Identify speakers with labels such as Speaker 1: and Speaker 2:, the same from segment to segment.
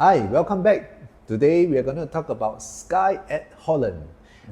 Speaker 1: Hi, welcome back. Today we are going to talk about Skye at Holland.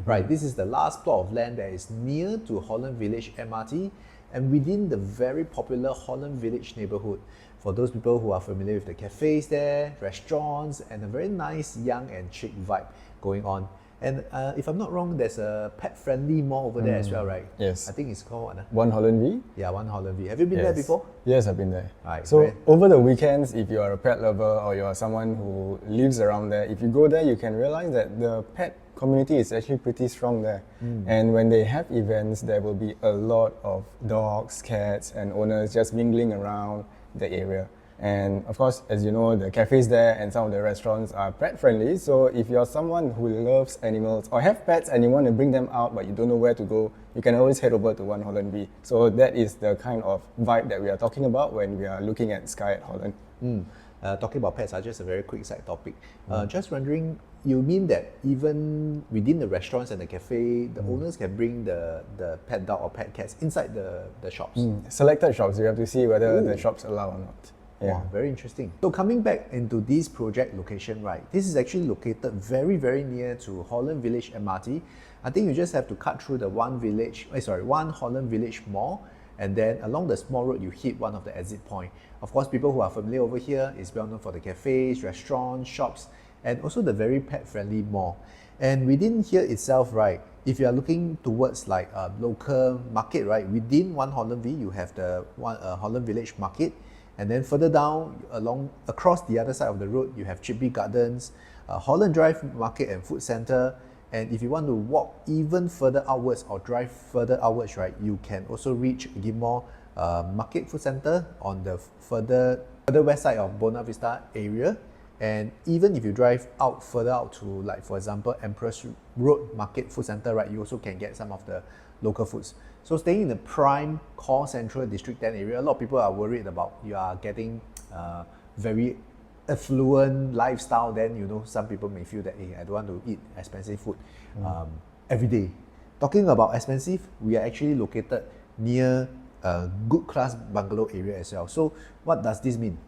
Speaker 1: Right, this is the last plot of land that is near to Holland Village MRT and within the very popular Holland Village neighborhood. For those people who are familiar with the cafes there, restaurants, and a very nice young and chic vibe going on. And if I'm not wrong, there's a pet-friendly mall over there as well, right?
Speaker 2: Yes.
Speaker 1: I think it's called what?
Speaker 2: One Holland V?
Speaker 1: Yeah, One Holland V. Have you been there before?
Speaker 2: Yes, I've been there.
Speaker 1: Right,
Speaker 2: so
Speaker 1: great.
Speaker 2: over the weekends, if you are a pet lover or you are someone who lives around there, if you go there, you can realize that the pet community is actually pretty strong there. And when they have events, there will be a lot of dogs, cats, and owners just mingling around the area. And of course, as you know, the cafes there and some of the restaurants are pet friendly. So if you're someone who loves animals or have pets and you want to bring them out but you don't know where to go, you can always head over to One Holland V. So that is the kind of vibe that we are talking about when we are looking at Skye at Holland.
Speaker 1: Talking about pets, just a very quick side topic. Just wondering, you mean that even within the restaurants and the cafe, the owners can bring the pet dog or pet cats inside the shops?
Speaker 2: Selected shops, you have to see whether the shops allow or not. Yeah.
Speaker 1: Wow, very interesting. So coming back into this project location, right, this is actually located very, very near to Holland Village MRT. I think you just have to cut through the One Holland Village Mall, and then along the small road, you hit one of the exit point. Of course, people who are familiar over here is well known for the cafes, restaurants, shops, and also the very pet-friendly mall. And within here itself, right, if you are looking towards like a local market, right, within One Holland V, you have the Holland Village Market. And then further down, across the other side of the road, you have Chippy Gardens, Holland Drive Market and Food Centre. And if you want to walk even further outwards or drive further outwards, right, you can also reach Gilmore Market Food Centre on the further west side of Buona Vista area. And even if you drive further out to, like for example, Empress Road Market Food Centre, right, you also can get some of the local foods. So staying in the prime core central district 10 area, a lot of people are worried about you are getting very affluent lifestyle. Then some people may feel that, hey, I don't want to eat expensive food every day. Talking about expensive, we are actually located near a good class bungalow area as well. So what does this mean?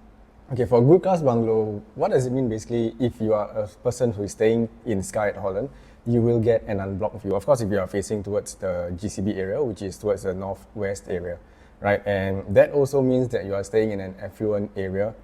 Speaker 2: Okay, for good class bungalow, what does it mean basically if you are a person who is staying in Skye at Holland? You will get an unblocked view. Of course, if you are facing towards the GCB area, which is towards the northwest area, right? And that also means that you are staying in an affluent area,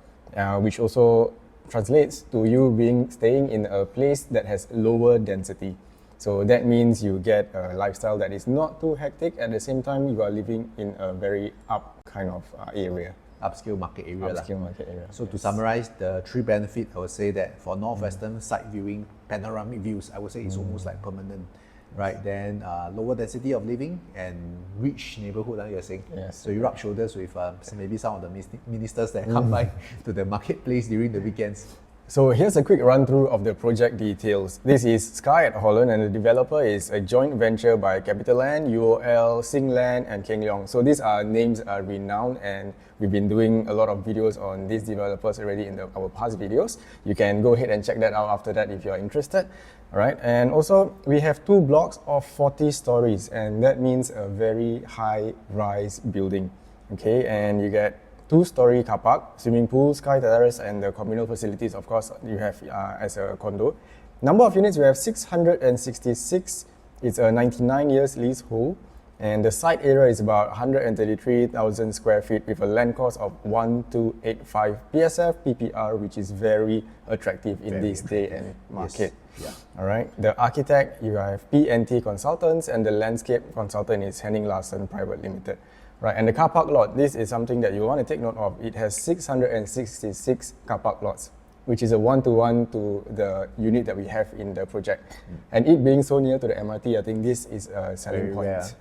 Speaker 2: which also translates to you staying in a place that has lower density. So that means you get a lifestyle that is not too hectic. At the same time, you are living in a very up kind of area.
Speaker 1: Upscale market area.
Speaker 2: Upscale market area.
Speaker 1: So to summarize the three benefits, I would say that for northwestern side viewing, panoramic views, I would say it's almost like permanent, right? Then lower density of living and rich neighborhood, you're saying.
Speaker 2: Yes.
Speaker 1: So you rub shoulders with maybe some of the ministers that come by to the marketplace during the weekends.
Speaker 2: So here's a quick run through of the project details. This is Skye at Holland and the developer is a joint venture by CapitaLand, UOL, Land and Kheng Leong. So these names are renowned and we've been doing a lot of videos on these developers already in our past videos. You can go ahead and check that out after that if you're interested. All right, and also we have 2 blocks of 40 stories and that means a very high rise building. Okay, and you get 2-story car park, swimming pool, sky terrace, and the communal facilities, of course, you have as a condo. Number of units, we have 666. It's a 99 years leasehold, and the site area is about 133,000 square feet with a land cost of 1285 PSF PPR, which is very attractive in this day and market.
Speaker 1: Yes. Yeah.
Speaker 2: All right. The architect, you have P&T Consultants, and the landscape consultant is Henning Larsen Private Limited. Right, and the car park lot, this is something that you want to take note of. It has 666 car park lots, which is a one-to-one to the unit that we have in the project. And it being so near to the MRT, I think this is a selling point.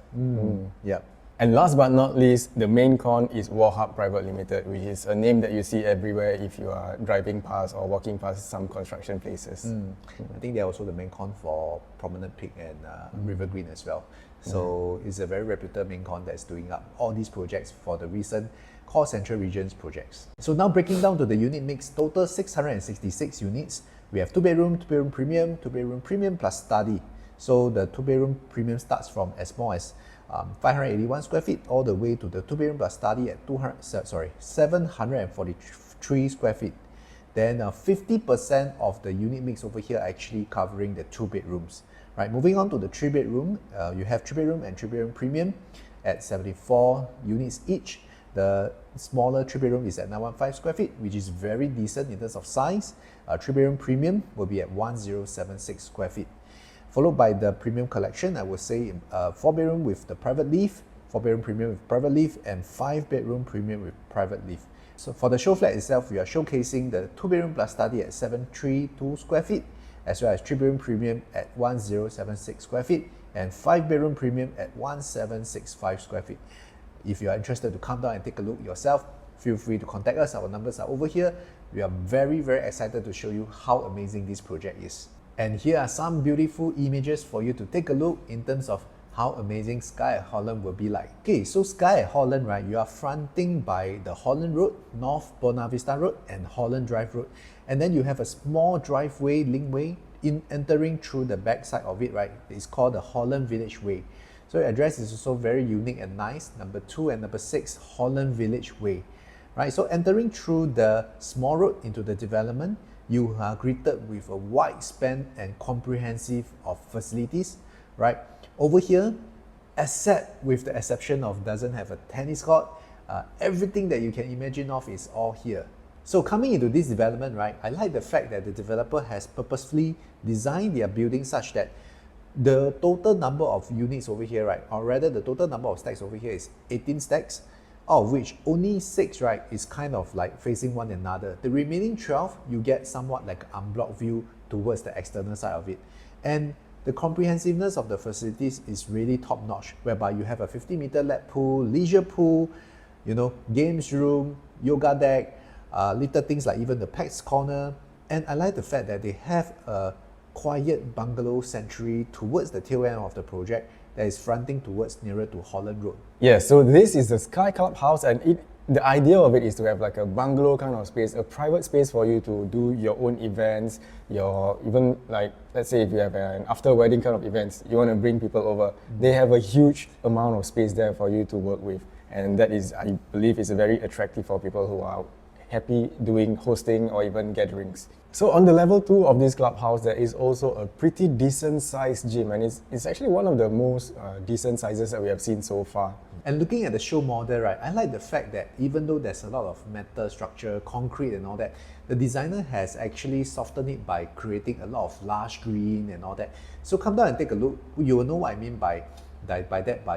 Speaker 1: Yeah.
Speaker 2: And last but not least, the main con is Warhub Private Limited, which is a name that you see everywhere if you are driving past or walking past some construction places.
Speaker 1: I think they're also the main con for Prominent Peak and River Green as well. So it's a very reputed main con that's doing up all these projects for the recent core central regions projects. So now breaking down to the unit mix, total 666 units. We have 2-bedroom, 2-bedroom premium, 2-bedroom premium plus study. So the 2-bedroom premium starts from as small as 581 square feet all the way to the 2-bedroom plus study at 743 square feet. then 50% of the unit mix over here are actually covering the 2 bedrooms. Right, moving on to the 3 bedroom, you have 3 bedroom and 3 bedroom premium at 74 units each. The smaller 3 bedroom is at 915 square feet, which is very decent in terms of size. 3 bedroom premium will be at 1076 square feet. Followed by the premium collection, I would say 4 bedroom with the private lift, 4 bedroom premium with private lift, and 5 bedroom premium with private lift. So for the show flat itself, we are showcasing the 2 bedroom plus study at 732 square feet, as well as 3 bedroom premium at 1076 square feet, and 5 bedroom premium at 1765 square feet. If you are interested to come down and take a look yourself, feel free to contact us. Our numbers are over here. We are very, very excited to show you how amazing this project is. And here are some beautiful images for you to take a look in terms of how amazing Skye at Holland will be like. Okay, so Skye at Holland, right, you are fronting by the Holland Road, North Buona Vista Road, and Holland Drive Road. And then you have a small driveway, linkway, entering through the back side of it, right? It's called the Holland Village Way. So your address is also very unique and nice. Number 2 and number 6, Holland Village Way. Right, so entering through the small road into the development, you are greeted with a wide span and comprehensive of facilities. Right, over here, except with the exception of doesn't have a tennis court, everything that you can imagine of is all here. So coming into this development, right, I like the fact that the developer has purposefully designed their building such that the total number of units over here, right, or rather the total number of stacks over here is 18 stacks, out of which only 6, right, is kind of like facing one another. The remaining 12, you get somewhat like an unblocked view towards the external side of it. And the comprehensiveness of the facilities is really top notch, whereby you have a 50-meter lap pool, leisure pool, you know, games room, yoga deck, little things like even the pets corner. And I like the fact that they have a quiet bungalow sanctuary towards the tail end of the project that is fronting towards nearer to Holland Road.
Speaker 2: Yeah, so this is the Skye Clubhouse, and the idea of it is to have like a bungalow kind of space, a private space for you to do your own events, even like, let's say if you have an after wedding kind of events, you want to bring people over, they have a huge amount of space there for you to work with. And that is, I believe, is very attractive for people who are happy doing hosting or even gatherings. So on the level 2 of this clubhouse, there is also a pretty decent sized gym, and it's actually one of the most decent sizes that we have seen so far.
Speaker 1: And looking at the show model, right, I like the fact that even though there's a lot of metal structure, concrete and all that, the designer has actually softened it by creating a lot of lush green and all that. So come down and take a look. You will know what I mean by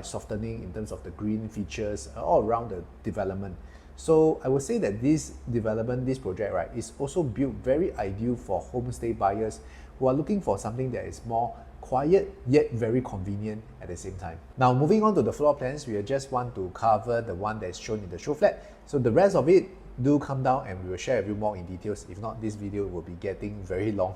Speaker 1: softening in terms of the green features all around the development. So I would say that this development, this project, right, is also built very ideal for homestay buyers who are looking for something that is more quiet yet very convenient at the same time. Now moving on to the floor plans, we just want to cover the one that's shown in the show flat. So the rest of it, do come down and we will share with you more in details. If not, this video will be getting very long.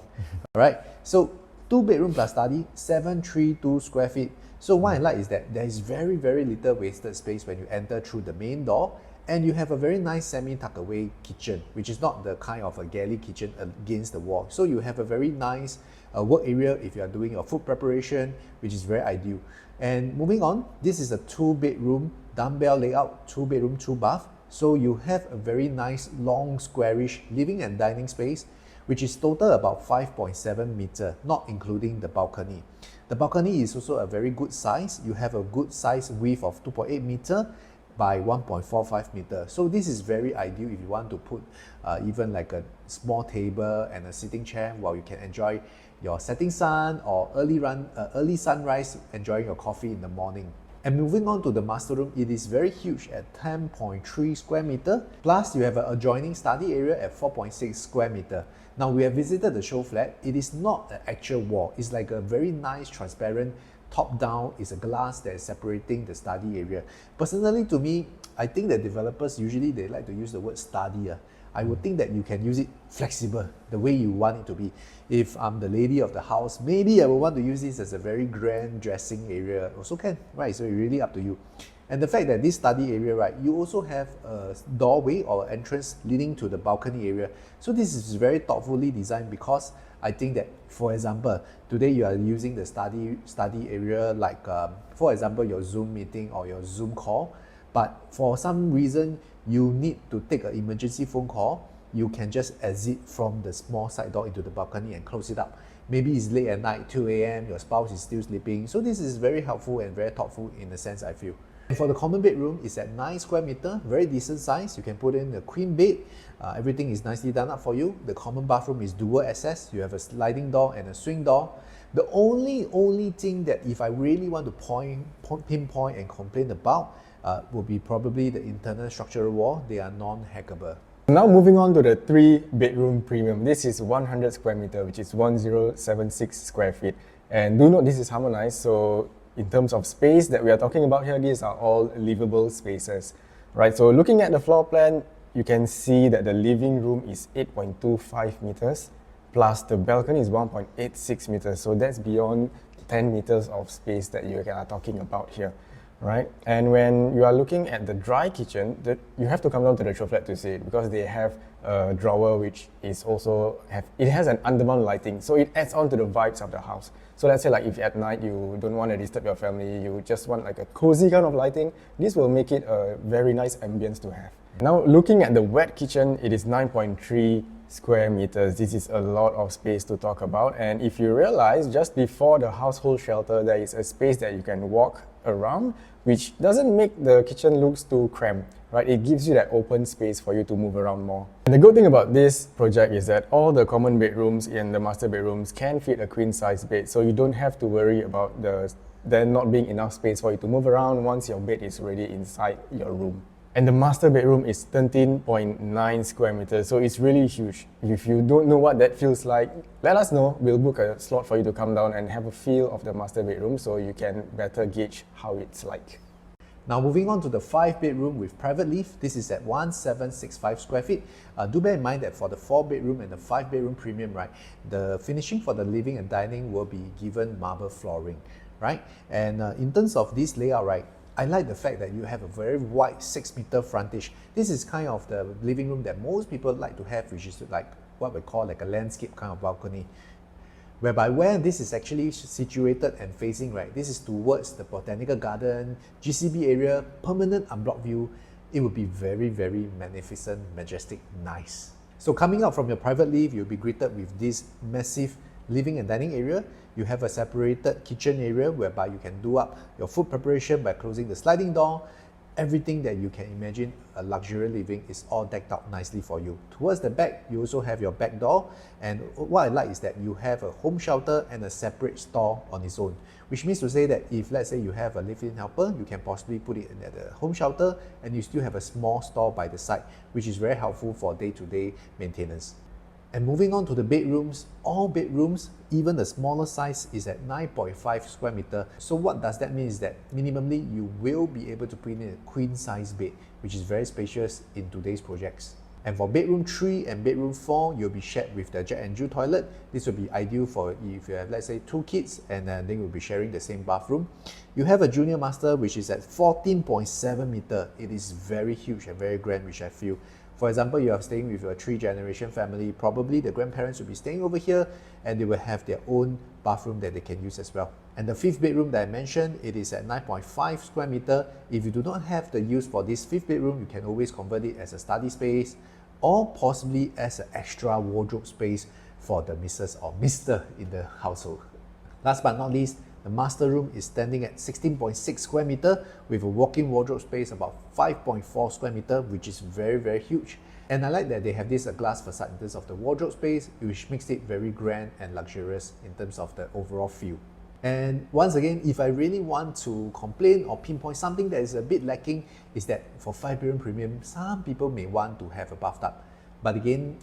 Speaker 1: Alright, so 2 bedroom plus study, 732 square feet. So what I like is that there is very, very little wasted space when you enter through the main door. And you have a very nice semi-tuck-away kitchen, which is not the kind of a galley kitchen against the wall. So you have a very nice work area if you are doing your food preparation, which is very ideal. And moving on, this is a 2-bedroom dumbbell layout, 2 bedroom, 2 bath. So you have a very nice long squarish living and dining space, which is total about 5.7 meter, not including the balcony. The balcony is also a very good size. You have a good size width of 2.8 meter by 1.45 meter. So this is very ideal if you want to put even like a small table and a sitting chair while you can enjoy your setting sun or early sunrise, enjoying your coffee in the morning. And moving on to the master room, it is very huge at 10.3 square meter. Plus you have an adjoining study area at 4.6 square meter. Now we have visited the show flat. It is not an actual wall. It's like a very nice transparent top down is a glass that is separating the study area. Personally, to me, I think that developers usually they like to use the word study. I would think that you can use it flexible, the way you want it to be. If I'm the lady of the house, maybe I would want to use this as a very grand dressing area. Also can, right? So it's really up to you. And the fact that this study area, right, you also have a doorway or entrance leading to the balcony area. So this is very thoughtfully designed because I think that, for example, today you are using the study area like, for example, your Zoom meeting or your Zoom call, but for some reason you need to take an emergency phone call, you can just exit from the small side door into the balcony and close it up. Maybe it's late at night, 2 a.m., your spouse is still sleeping. So this is very helpful and very thoughtful in a sense, I feel. And for the common bedroom, it's at 9 square meter, very decent size. You can put in a queen bed. Everything is nicely done up for you. The common bathroom is dual access. You have a sliding door and a swing door. The only thing that if I really want to pinpoint and complain about will be probably the internal structural wall. They are non-hackable.
Speaker 2: Now moving on to the 3-bedroom premium. This is 100 square meter, which is 1076 square feet. And do note this is harmonized, so in terms of space that we are talking about here, these are all livable spaces, right? So looking at the floor plan, you can see that the living room is 8.25 meters, plus the balcony is 1.86 meters. So that's beyond 10 meters of space that you are talking about here, right? And when you are looking at the dry kitchen, you have to come down to the show flat to see it, because they have a drawer which is also it has an undermount lighting, so it adds on to the vibes of the house. So let's say like if at night you don't want to disturb your family, you just want like a cozy kind of lighting, this will make it a very nice ambience to have. Now looking at the wet kitchen, it is 9.3 square meters. This is a lot of space to talk about, and if you realize, just before the household shelter there is a space that you can walk around, which doesn't make the kitchen looks too cramped, right? It gives you that open space for you to move around more. And the good thing about this project is that all the common bedrooms in the master bedrooms can fit a queen size bed, so you don't have to worry about there not being enough space for you to move around once your bed is ready inside your room. And the master bedroom is 13.9 square meters, so it's really huge. If you don't know what that feels like, let us know. We'll book a slot for you to come down and have a feel of the master bedroom so you can better gauge how it's like.
Speaker 1: Now moving on to the 5-bedroom with private lift, this is at 1765 square feet. Do bear in mind that for the 4-bedroom and the 5-bedroom premium, right, the finishing for the living and dining will be given marble flooring, right? And in terms of this layout, right, I like the fact that you have a very wide 6-meter frontage. This is kind of the living room that most people like to have, which is like what we call like a landscape kind of balcony. Whereby where this is actually situated and facing, right, this is towards the botanical garden, GCB area, permanent unblocked view. It would be very, very magnificent, majestic, nice. So coming out from your private lift, you'll be greeted with this massive living and dining area. You have a separated kitchen area whereby you can do up your food preparation by closing the sliding door. Everything that you can imagine a luxurious living is all decked out nicely for you. Towards the back, you also have your back door, and what I like is that you have a home shelter and a separate store on its own, which means to say that if let's say you have a live-in helper, you can possibly put it in at the home shelter and you still have a small store by the side, which is very helpful for day-to-day maintenance. And moving on to the bedrooms, all bedrooms, even the smaller size, is at 9.5 square meter. So what does that mean is that minimally you will be able to put in a queen size bed, which is very spacious in today's projects. And for bedroom 3 and bedroom 4, you'll be shared with the Jack and Jill toilet. This will be ideal for if you have, let's say, 2 kids and then you'll be sharing the same bathroom. You have a junior master, which is at 14.7 meter. It is very huge and very grand, which I feel. For example, you are staying with your 3-generation family, probably the grandparents will be staying over here and they will have their own bathroom that they can use as well. And the 5th bedroom that I mentioned, it is at 9.5 square meter. If you do not have the use for this 5th bedroom, you can always convert it as a study space or possibly as an extra wardrobe space for the Mrs. or Mr. in the household. Last but not least, the master room is standing at 16.6 square meter with a walk-in wardrobe space about 5.4 square meter, which is very, very huge. And I like that they have this glass facade in terms of the wardrobe space, which makes it very grand and luxurious in terms of the overall feel. And once again, if I really want to complain or pinpoint something that is a bit lacking, is that for 5-bedroom premium, some people may want to have a bathtub. But again,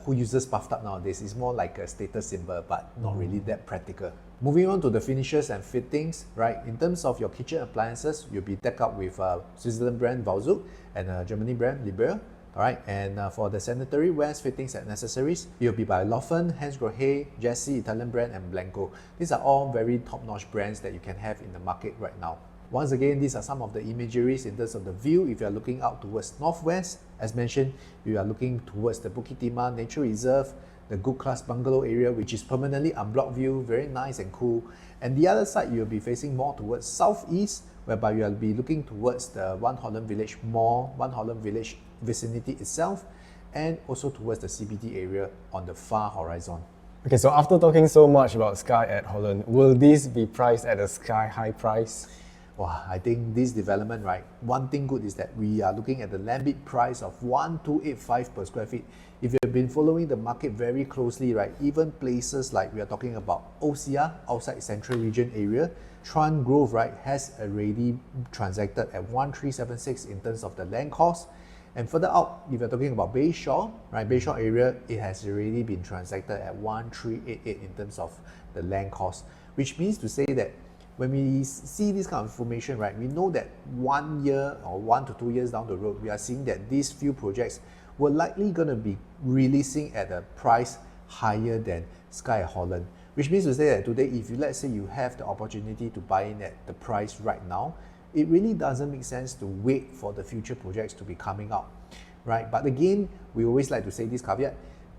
Speaker 1: who uses bathtub nowadays? It's more like a status symbol, but not really that practical. Moving on to the finishes and fittings, right? In terms of your kitchen appliances, you'll be decked out with Switzerland brand Valzug and Germany brand Liebherr. Alright, and for the sanitary wares, fittings and accessories, you'll be by Laufen, Hans Grohe, Jessie, Italian brand and Blanco. These are all very top-notch brands that you can have in the market right now. Once again, these are some of the imageries in terms of the view. If you are looking out towards northwest, as mentioned, you are looking towards the Bukit Timah Nature Reserve, the Good Class Bungalow area, which is permanently unblocked view, very nice and cool. And the other side, you'll be facing more towards southeast, whereby you'll be looking towards the One Holland Village Mall, One Holland Village vicinity itself. and also towards the CBD area on the far horizon.
Speaker 2: Okay, so after talking so much about Skye at Holland, will this be priced at a sky-high price?
Speaker 1: Wow, I think this development, right, one thing good is that we are looking at the land bid price of 1,285 per square feet. If you have been following the market very closely, right, even places like we are talking about OCR, outside Central Region area, Tran Grove, right, has already transacted at 1,376 in terms of the land cost. And further out, if you're talking about Bayshore, right, Bayshore area, it has already been transacted at 1,388 in terms of the land cost, which means to say that when we see this kind of information, right, we know that 1 year or 1 to 2 years down the road, we are seeing that these few projects were likely going to be releasing at a price higher than Skye at Holland, which means to say that today, if you, let's say you have the opportunity to buy in at the price right now, it really doesn't make sense to wait for the future projects to be coming out, right? But again, we always like to say this caveat: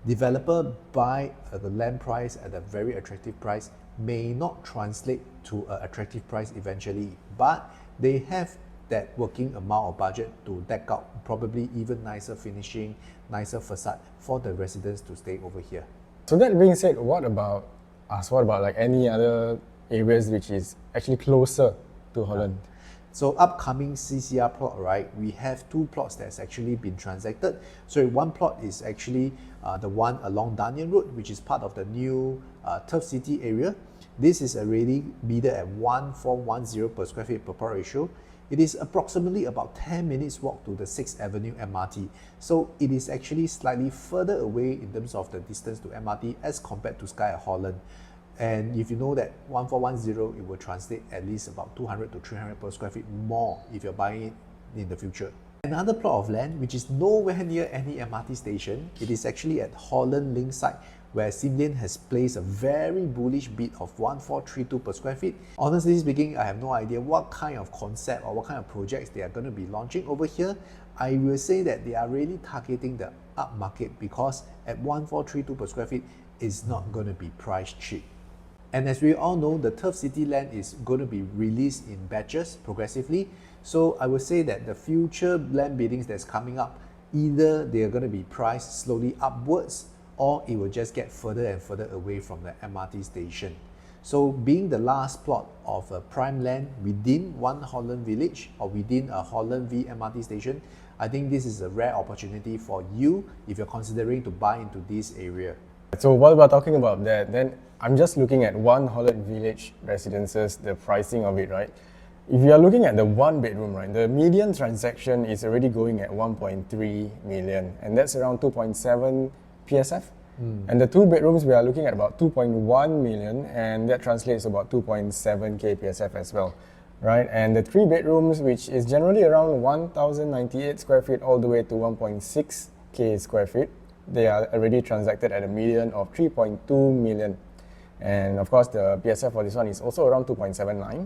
Speaker 1: developer buy the land price at a very attractive price may not translate to an attractive price eventually, but they have that working amount of budget to deck out probably even nicer finishing, nicer facade for the residents to stay over here.
Speaker 2: So that being said, what about us? What about like any other areas which is actually closer to Holland?
Speaker 1: So upcoming CCR plot, right, we have 2 plots that's actually been transacted. So one plot is actually the one along Nanyang Road, which is part of the new Turf City area. This is already bidded at 1,410 per square feet per plot ratio. It is approximately about 10 minutes walk to the 6th Avenue MRT. So it is actually slightly further away in terms of the distance to MRT as compared to Skye at Holland. And if you know that 1,410, it will translate at least about 200 to 300 per square feet more if you're buying it in the future. Another plot of land, which is nowhere near any MRT station, it is actually at Holland Link site, where Simlian has placed a very bullish bid of 1,432 per square feet. Honestly speaking, I have no idea what kind of concept or what kind of projects they are going to be launching over here. I will say that they are really targeting the up market, because at 1,432 per square feet is not going to be priced cheap. And as we all know, the Turf City land is going to be released in batches progressively. So I would say that the future land biddings that's coming up, either they are going to be priced slowly upwards, or it will just get further and further away from the MRT station. So being the last plot of a prime land within One Holland Village or within a Holland V MRT station, I think this is a rare opportunity for you if you're considering to buy into this area.
Speaker 2: So while we're talking about that, then I'm just looking at One Holland Village residences, the pricing of it, right? If you are looking at the 1 bedroom, right, the median transaction is already going at 1.3 million, and that's around 2.7 PSF. And the 2 bedrooms, we are looking at about 2.1 million, and that translates to about 2.7k PSF as well, right? And the 3 bedrooms, which is generally around 1,098 square feet all the way to 1.6k square feet, they are already transacted at a median of 3.2 million. And of course, the PSF for this one is also around 2.79.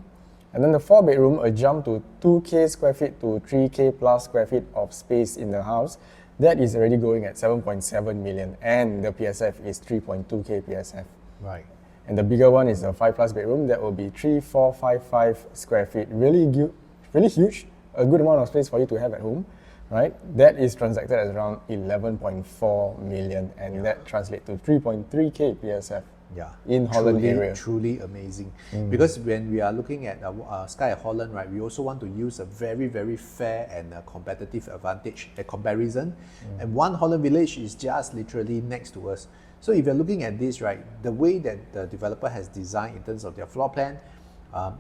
Speaker 2: And then the 4 bedroom, a jump to 2k square feet to 3k plus square feet of space in the house, that is already going at 7.7 million, and the PSF is 3.2k PSF.
Speaker 1: Right.
Speaker 2: And the bigger one is a 5 plus bedroom, that will be 3,455 square feet, really huge, a good amount of space for you to have at home, right? That is transacted at around 11.4 million, and that translates to 3.3k PSF.
Speaker 1: Yeah,
Speaker 2: in Holland area.
Speaker 1: Truly amazing. Because when we are looking at Skye at Holland, right, we also want to use a very, very fair and competitive advantage, a comparison. And One Holland Village is just literally next to us. So if you're looking at this, right, the way that the developer has designed in terms of their floor plan,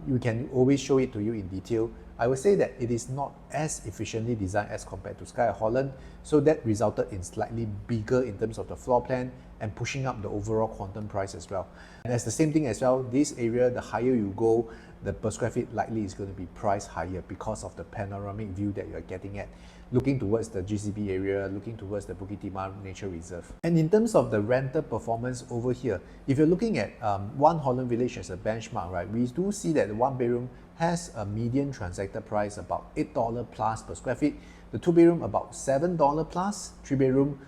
Speaker 1: you can always show it to you in detail. I would say that it is not as efficiently designed as compared to Skye at Holland, so that resulted in slightly bigger in terms of the floor plan and pushing up the overall quantum price as well. And as the same thing as well, this area, the higher you go, the per square feet likely is going to be priced higher because of the panoramic view that you're getting at, looking towards the GCB area, looking towards the Bukit Timah Nature Reserve. And in terms of the rental performance over here, if you're looking at One Holland Village as a benchmark, right, we do see that the 1 bedroom has a median transacted price about $8 plus per square feet, the 2 bedroom about $7 plus, 3 bedroom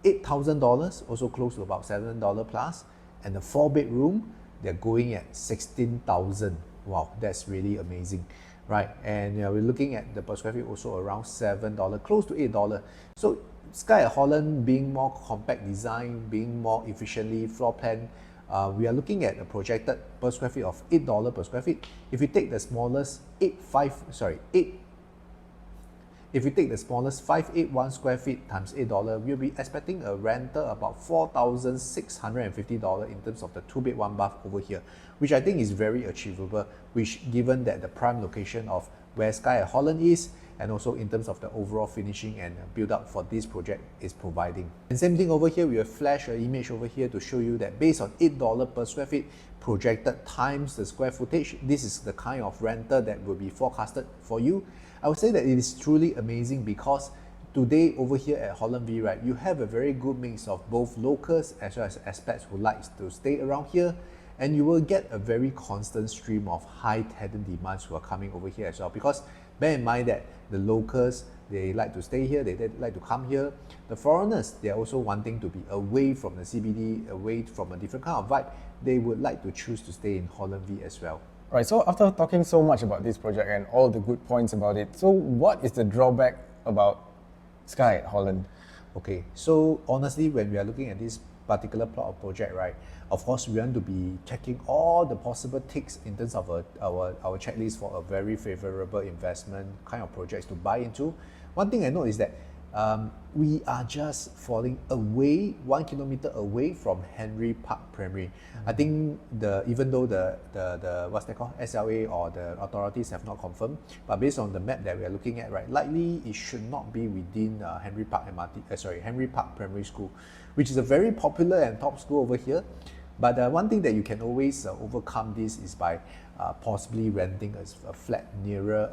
Speaker 1: $8,000, also close to about $7 plus, and the 4 bedroom, they're going at 16,000. Wow, that's really amazing, right? And we're looking at the per square feet also around $7, close to $8. So Skye at Holland being more compact design, being more efficiently floor planned, we are looking at a projected per square feet of $8 per square feet. If you take the smallest 581 square feet times $8, we'll be expecting a rental about $4,650 in terms of the 2-bed 1-bath over here, which I think is very achievable, which given that the prime location of where Skye at Holland is, and also in terms of the overall finishing and build up for this project is providing. And same thing over here, we will flash an image over here to show you that based on $8 per square feet projected times the square footage, this is the kind of rental that will be forecasted for you. I would say that it is truly amazing because today over here at Holland V, right, you have a very good mix of both locals as well as expats who like to stay around here, and you will get a very constant stream of high tenant demands who are coming over here as well, because bear in mind that the locals, they like to stay here, they like to come here. The foreigners, they are also wanting to be away from the CBD, away from a different kind of vibe. They would like to choose to stay in Holland V as well.
Speaker 2: Right, so after talking so much about this project and all the good points about it, so what is the drawback about Skye at Holland?
Speaker 1: Okay, so honestly, when we are looking at this particular plot of project, right, of course we want to be checking all the possible ticks in terms of our checklist for a very favorable investment kind of projects to buy into. One thing I know is that we are just falling away 1 kilometer away from Henry Park Primary. I think even though the what's that called, SLA or the authorities have not confirmed, but based on the map that we are looking at, right, likely it should not be within Henry Park Primary School, which is a very popular and top school over here. But one thing that you can always overcome this is by possibly renting a flat nearer,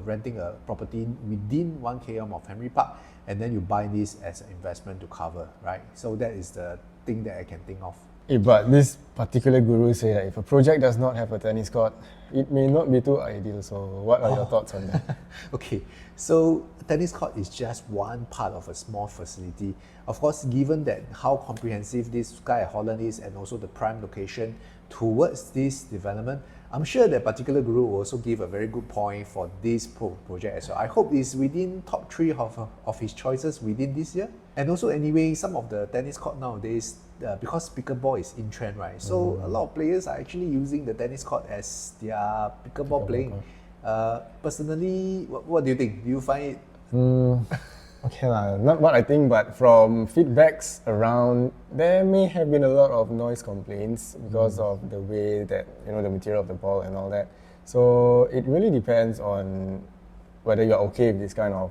Speaker 1: renting a property within 1 km of Henry Park, and then you buy this as an investment to cover, right? So that is the thing that I can think of.
Speaker 2: But this particular guru say that if a project does not have a tennis court, it may not be too ideal. So what are your thoughts on that?
Speaker 1: Okay, so tennis court is just one part of a small facility. Of course, given that how comprehensive this Skye at Holland is and also the prime location towards this development, I'm sure that particular guru will also give a very good point for this project as well. I hope it's within top 3 of his choices within this year. And also anyway, some of the tennis court nowadays, because pickleball is in trend, right? So a lot of players are actually using the tennis court as their pickleball playing. Personally, what do you think? Do you find it?
Speaker 2: Okay, not what I think, but from feedbacks around, there may have been a lot of noise complaints because of the way that, the material of the ball and all that. So it really depends on whether you're okay with this kind of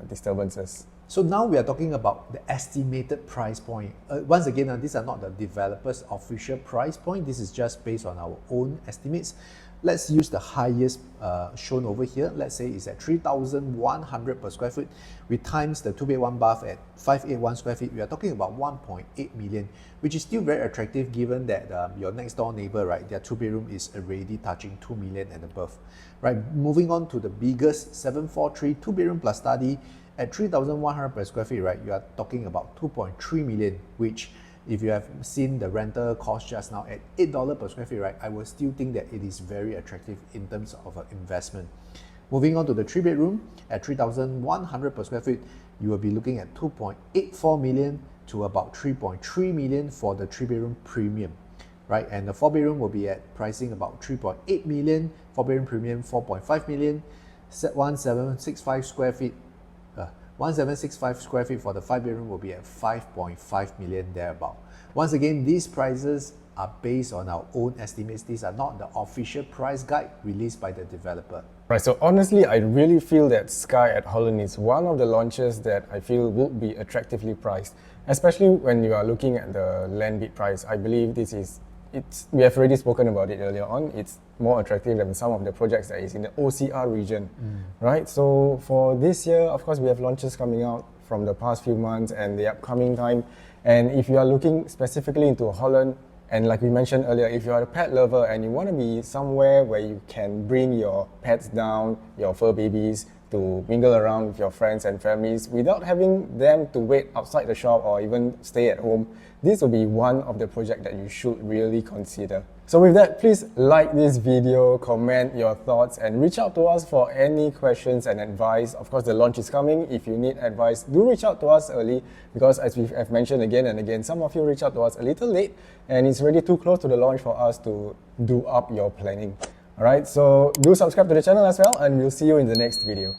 Speaker 2: disturbances.
Speaker 1: So now we are talking about the estimated price point. Once again, these are not the developer's official price point. This is just based on our own estimates. Let's use the highest shown over here. Let's say it's at 3,100 per square foot. We times the 2-bed 1-bath at 581 square feet. We are talking about 1.8 million, which is still very attractive given that your next door neighbor, right, their 2-bedroom is already touching 2 million and above. Right, moving on to the biggest 743 2-bedroom plus study at 3,100 per square feet, right, you are talking about 2.3 million, which if you have seen the rental cost just now at $8 per square feet, right, I will still think that it is very attractive in terms of an investment. Moving on to the 3-bedroom at 3,100 per square feet, you will be looking at 2.84 million to about 3.3 million for the 3-bedroom premium, right? And the 4-bedroom will be at pricing about 3.8 million, 4-bedroom premium 4.5 million, 1765 square feet. 1765 square feet for the 5-bedroom will be at 5.5 million thereabout. Once again, these prices are based on our own estimates. These are not the official price guide released by the developer.
Speaker 2: Right, so honestly, I really feel that Skye at Holland is one of the launches that I feel will be attractively priced, especially when you are looking at the land bid price. I believe we have already spoken about it earlier on. It's more attractive than some of the projects that is in the OCR region, right? So for this year, of course, we have launches coming out from the past few months and the upcoming time. And if you are looking specifically into Holland, and like we mentioned earlier, if you are a pet lover and you want to be somewhere where you can bring your pets down, your fur babies, to mingle around with your friends and families without having them to wait outside the shop or even stay at home, this will be one of the projects that you should really consider. So with that, please like this video, comment your thoughts, and reach out to us for any questions and advice. Of course, the launch is coming. If you need advice, do reach out to us early, because as we have mentioned again and again, some of you reach out to us a little late and it's already too close to the launch for us to do up your planning. Alright, so do subscribe to the channel as well, and we'll see you in the next video.